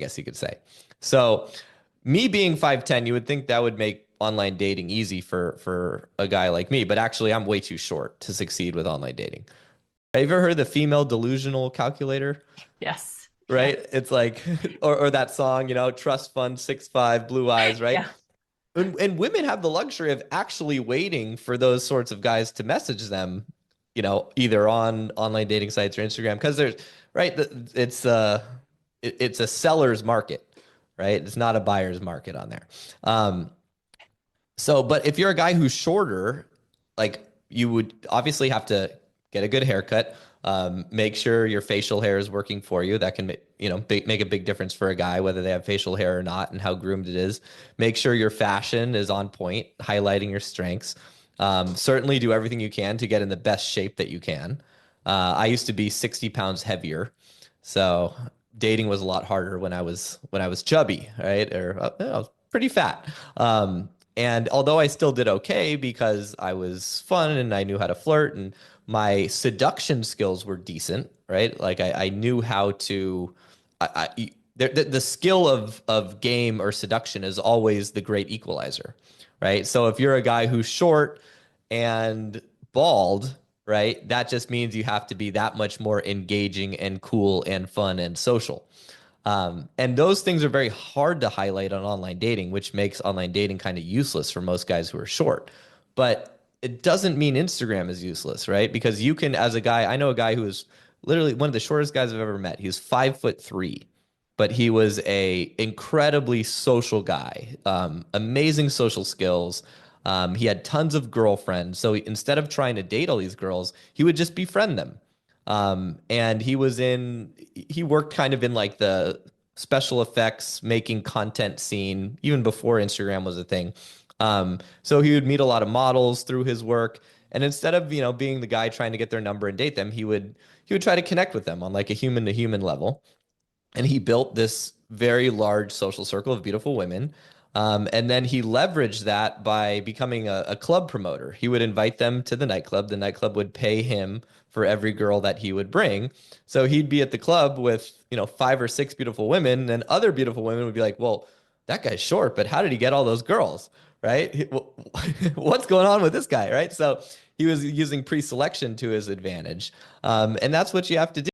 guess you could say. So me being 5'10", you would think that would make online dating easy for a guy like me, but actually I'm way too short to succeed with online dating. Have you ever heard the female delusional calculator? Yes. Yes. Right? It's like, or that song, trust fund 6'5", blue eyes, right? Yeah. And women have the luxury of actually waiting for those sorts of guys to message them, either on online dating sites or Instagram, because there's, right, it's a seller's market, right? It's not a buyer's market on there. Um, but if you're a guy who's shorter, like you would obviously have to get a good haircut, make sure your facial hair is working for you. That can make a big difference for a guy, whether they have facial hair or not, and how groomed it is. Make sure your fashion is on point, highlighting your strengths. Certainly do everything you can to get in the best shape that you can. I used to be 60 pounds heavier, so dating was a lot harder when I was chubby, right? Or I was pretty fat. And although I still did okay because I was fun and I knew how to flirt and my seduction skills were decent, right? Like I knew how to, the skill of game or seduction is always the great equalizer, right? So if you're a guy who's short and bald, right, that just means you have to be that much more engaging and cool and fun and social. And those things are very hard to highlight on online dating, which makes online dating kind of useless for most guys who are short. But it doesn't mean Instagram is useless, right? Because you can, as a guy, I know a guy who is literally one of the shortest guys I've ever met. He's 5'3", but he was a incredibly social guy, amazing social skills. He had tons of girlfriends. So instead of trying to date all these girls, he would just befriend them. And he worked kind of in like the special effects making content scene even before Instagram was a thing. So he would meet a lot of models through his work. And instead of, being the guy trying to get their number and date them, he would try to connect with them on like a human to human level. And he built this very large social circle of beautiful women. And then he leveraged that by becoming a club promoter. He would invite them to the nightclub. The nightclub would pay him for every girl that he would bring. So he'd be at the club with, five or six beautiful women, and other beautiful women would be like, well, that guy's short, but how did he get all those girls? Right? What's going on with this guy? Right? So he was using pre-selection to his advantage. And that's what you have to do.